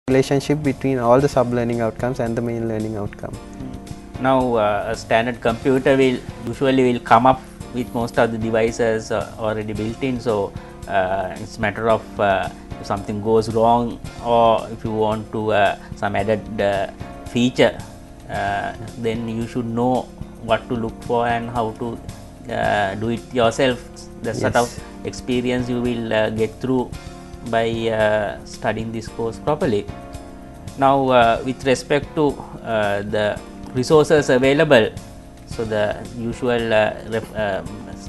relationship between all the sub-learning outcomes and the main learning outcome. Now a standard computer will usually come up with most of the devices already built in, so it's a matter of if something goes wrong or if you want to some added feature, then you should know what to look for and how to do it yourself. The sort of experience you will get through by studying this course properly. Now with respect to the resources available, so the usual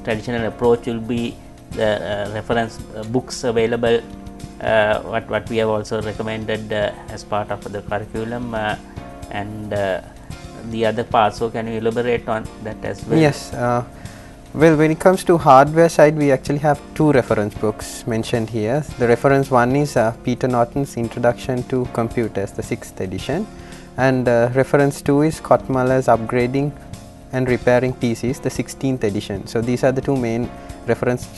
traditional approach will be the reference books available, what we have also recommended as part of the curriculum, and the other parts. So can you elaborate on that as well? Yes. Well, when it comes to hardware side, we actually have two reference books mentioned here. The reference one is Peter Norton's Introduction to Computers, the 6th edition, and reference 2 is Kottmuller's Upgrading and Repairing PCs, the 16th edition. So these are the two main reference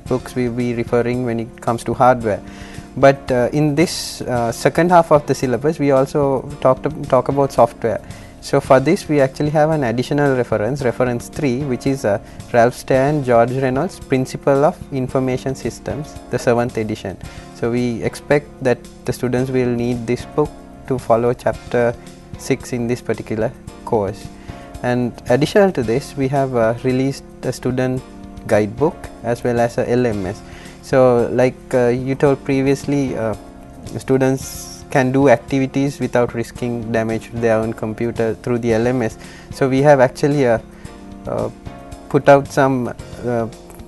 books we will be referring when it comes to hardware. But in this second half of the syllabus, we also talk about software. So for this, we actually have an additional reference, reference 3, which is Ralph Steyer and George Reynolds' Principle of Information Systems, the 7th edition. So we expect that the students will need this book to follow chapter 6 in this particular course. And additional to this, we have released a student guidebook as well as a LMS. So like you told previously, students can do activities without risking damage to their own computer through the LMS. So we have actually put out some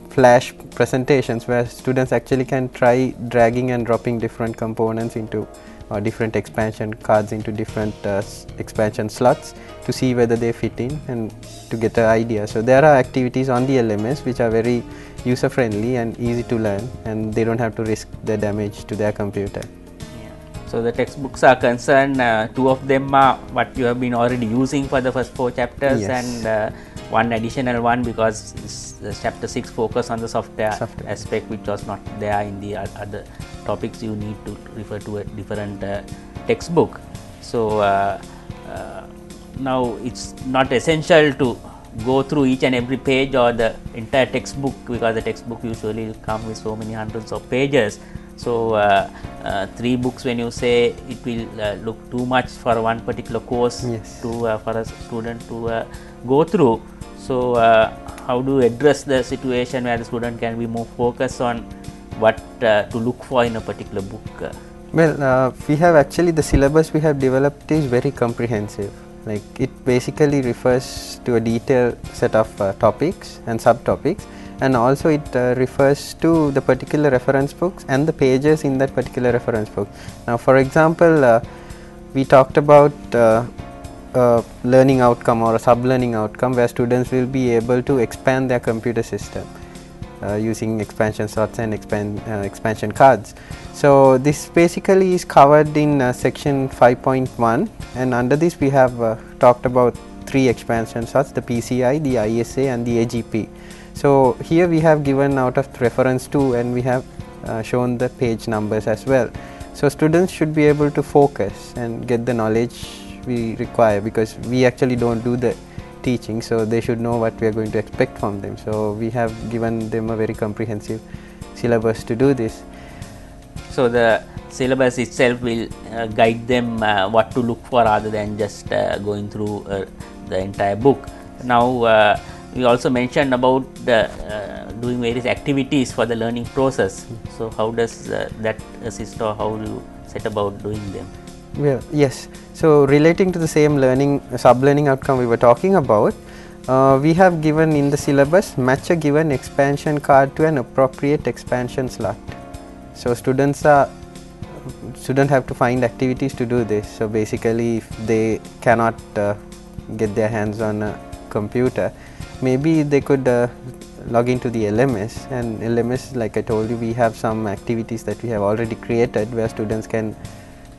flash presentations where students actually can try dragging and dropping different components into different expansion cards into different expansion slots to see whether they fit in and to get an idea. So there are activities on the LMS which are very user friendly and easy to learn, and they don't have to risk the damage to their computer. So the textbooks are concerned, two of them are what you have been already using for the first 4 chapters, and one additional one because chapter 6 focus on the software aspect, which was not there in the other topics. You need to refer to a different textbook. So now it's not essential to go through each and every page or the entire textbook, because the textbook usually come with so many hundreds of pages. So 3 books, when you say, it will look too much for one particular course to for a student to go through. So how do you address the situation where the student can be more focused on what to look for in a particular book? Well, we have actually, the syllabus we have developed is very comprehensive. Like, it basically refers to a detailed set of topics and subtopics, and also it refers to the particular reference books and the pages in that particular reference book. Now, for example, we talked about learning outcome or a sub-learning outcome where students will be able to expand their computer system using expansion slots and expansion cards. So this basically is covered in section 5.1, and under this we have talked about 3 expansion slots, the PCI, the ISA and the AGP. So here we have given out of reference 2, and we have shown the page numbers as well. So students should be able to focus and get the knowledge we require, because we actually don't do the teaching, so they should know what we are going to expect from them. So we have given them a very comprehensive syllabus to do this. So the syllabus itself will guide them what to look for, rather than just going through the entire book. Now we also mentioned about doing various activities for the learning process. So how does that assist, or how do you set about doing them? Well, yes. So relating to the same sub-learning outcome we were talking about, we have given in the syllabus, match a given expansion card to an appropriate expansion slot. So students have to find activities to do this. So basically, if they cannot get their hands on a computer, maybe they could log into the LMS, and LMS, like I told you, we have some activities that we have already created where students can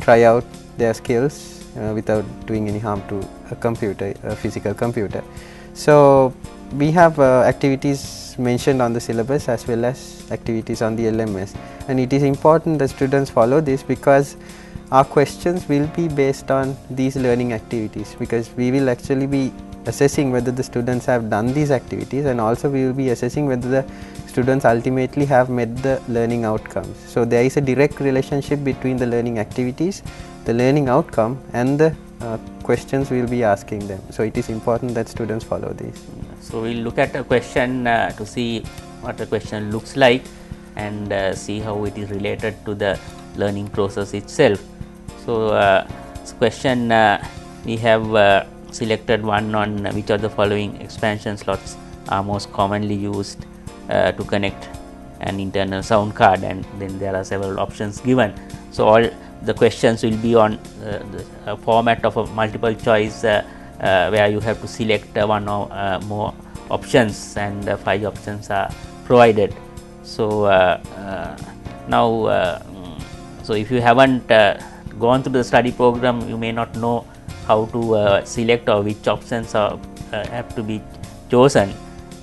try out their skills without doing any harm to a computer, a physical computer. So we have activities activities mentioned on the syllabus as well as activities on the LMS, and it is important that students follow this because our questions will be based on these learning activities, because we will actually be assessing whether the students have done these activities, and also we will be assessing whether the students ultimately have met the learning outcomes. So there is a direct relationship between the learning activities, the learning outcome, and the questions we will be asking them. So it is important that students follow this. So we will look at a question to see what the question looks like, and see how it is related to the learning process itself. So this question we have selected one on which of the following expansion slots are most commonly used to connect an internal sound card, and then there are several options given. So all the questions will be on the format of a multiple choice where you have to select one or more options, and 5 options are provided. So now so if you haven't gone through the study program, you may not know how to select or which options are have to be chosen,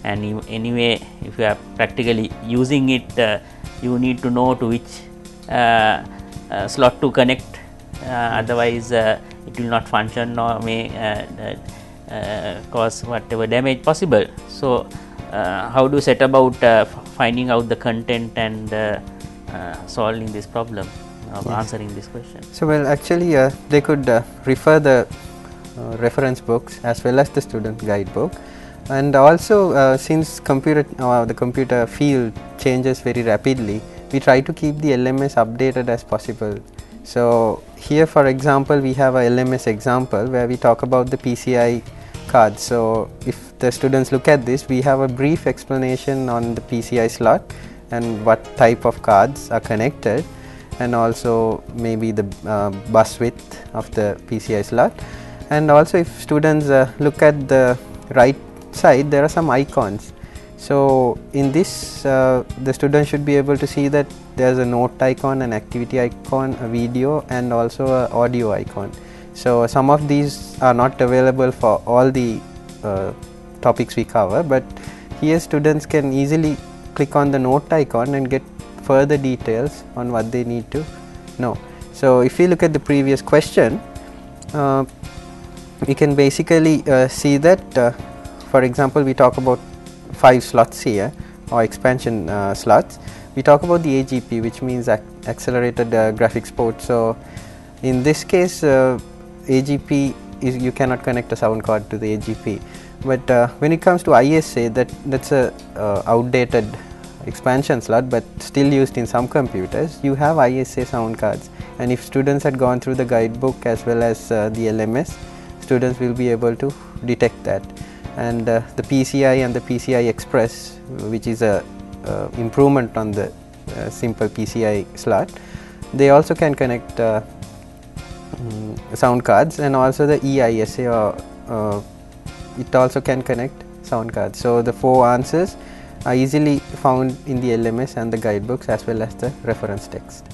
and anyway if you are practically using it, you need to know to which slot to connect, otherwise it will not function or may cause whatever damage possible. So how do you set about finding out the content and solving this problem of answering this question? So well, actually they could refer the reference books as well as the student guidebook, and also since the computer field changes very rapidly, we try to keep the LMS updated as possible. So here for example we have a LMS example where we talk about the PCI cards. So if the students look at this, we have a brief explanation on the PCI slot and what type of cards are connected, and also maybe the bus width of the PCI slot. And also if students look at the right side, there are some icons. So in this the student should be able to see that there is a note icon, an activity icon, a video, and also a audio icon. So some of these are not available for all the topics we cover, but here students can easily click on the note icon and get further details on what they need to know. So if we look at the previous question, we can basically see that for example we talk about 5 slots here, or expansion slots. We talk about the AGP, which means accelerated graphics port. So in this case AGP is, you cannot connect a sound card to the AGP, but when it comes to ISA, that's a outdated expansion slot but still used in some computers. You have ISA sound cards, and if students had gone through the guidebook as well as the LMS, students will be able to detect that. And the PCI and the PCI Express, which is a improvement on the simple PCI slot, they also can connect sound cards, and also the EISA, or it also can connect sound cards. So the 4 answers are easily found in the LMS and the guidebooks as well as the reference text.